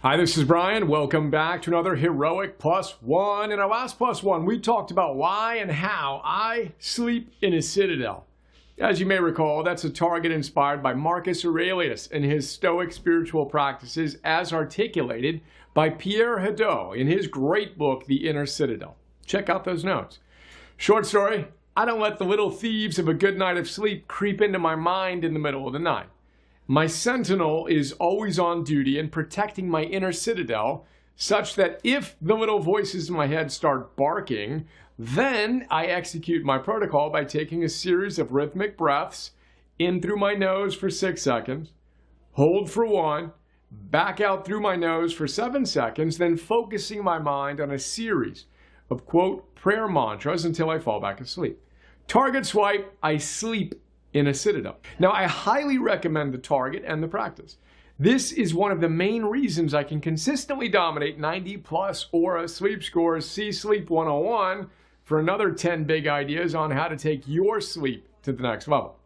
Hi, this is Brian. Welcome back to another Heroic Plus One. In our last Plus One, we talked about why and how I sleep in a citadel. As you may recall, that's a target inspired by Marcus Aurelius and his Stoic spiritual practices as articulated by Pierre Hadot in his great book, The Inner Citadel. Check out those notes. Short story, I don't let the little thieves of a good night of sleep creep into my mind in the middle of the night. My sentinel is always on duty and protecting my inner citadel, such that if the little voices in my head start barking, then I execute my protocol by taking a series of rhythmic breaths in through my nose for 6 seconds, hold for 1, back out through my nose for 7 seconds, then focusing my mind on a series of quote prayer mantras until I fall back asleep. Target swipe, I sleep in a citadel. Now, I highly recommend the target and the practice. This is one of the main reasons I can consistently dominate 90 plus Aura sleep scores. See Sleep 101 for another 10 big ideas on how to take your sleep to the next level.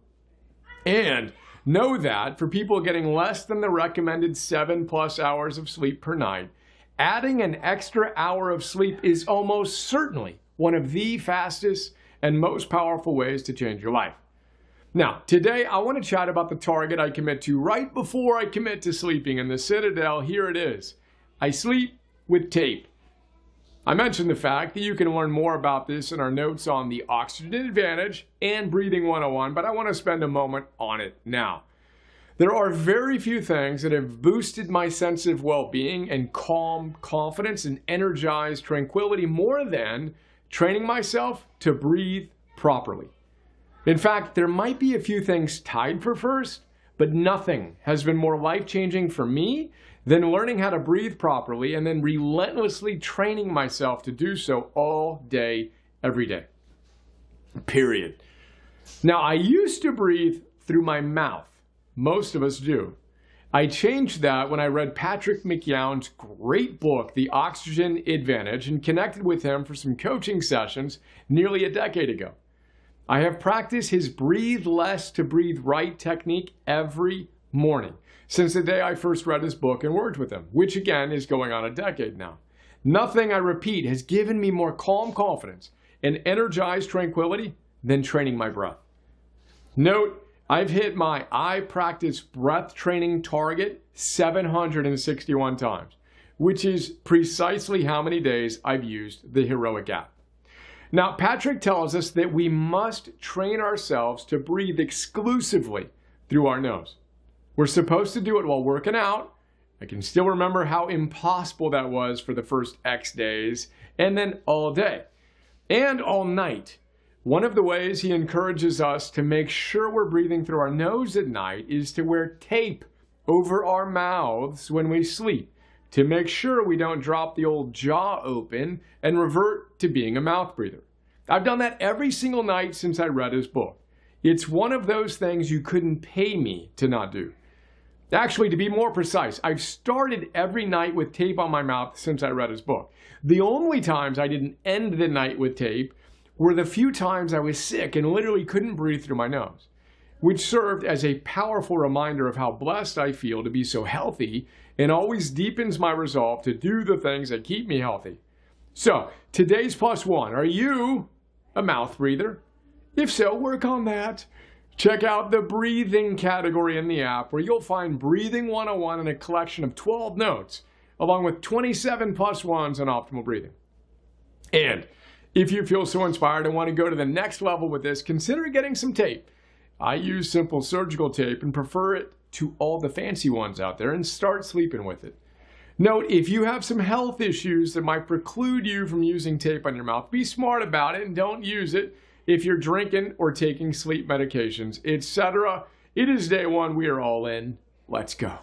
And know that for people getting less than the recommended 7+ hours of sleep per night, adding an extra hour of sleep is almost certainly one of the fastest and most powerful ways to change your life. Now, today I want to chat about the target I commit to right before I commit to sleeping in the Citadel. Here it is. I sleep with tape. I mentioned the fact that you can learn more about this in our notes on the oxygen advantage and breathing 101, but I want to spend a moment on it now. There are very few things that have boosted my sense of well-being and calm confidence and energized tranquility more than training myself to breathe properly. In fact, there might be a few things tied for first, but nothing has been more life-changing for me than learning how to breathe properly and then relentlessly training myself to do so all day, every day. Period. Now, I used to breathe through my mouth. Most of us do. I changed that when I read Patrick McKeown's great book, The Oxygen Advantage, and connected with him for some coaching sessions nearly a decade ago. I have practiced his breathe less to breathe right technique every morning since the day I first read his book and worked with him, which again is going on a decade now. Nothing, I repeat, has given me more calm confidence and energized tranquility than training my breath. Note, I've hit my I practice breath training target 761 times, which is precisely how many days I've used the Heroic app. Now, Patrick tells us that we must train ourselves to breathe exclusively through our nose. We're supposed to do it while working out. I can still remember how impossible that was for the first X days, and then all day and all night. One of the ways he encourages us to make sure we're breathing through our nose at night is to wear tape over our mouths when we sleep, to make sure we don't drop the old jaw open and revert to being a mouth breather. I've done that every single night since I read his book. It's one of those things you couldn't pay me to not do. Actually, to be more precise, I've started every night with tape on my mouth since I read his book. The only times I didn't end the night with tape were the few times I was sick and literally couldn't breathe through my nose, which served as a powerful reminder of how blessed I feel to be so healthy and always deepens my resolve to do the things that keep me healthy. So, today's plus one, are you a mouth breather? If so, work on that. Check out the breathing category in the app where you'll find Breathing 101 and a collection of 12 notes, along with 27 plus ones on optimal breathing. And if you feel so inspired and want to go to the next level with this, consider getting some tape. I use simple surgical tape and prefer it to all the fancy ones out there, and start sleeping with it. Note, if you have some health issues that might preclude you from using tape on your mouth, be smart about it and don't use it if you're drinking or taking sleep medications, etc. It is day one. We are all in. Let's go.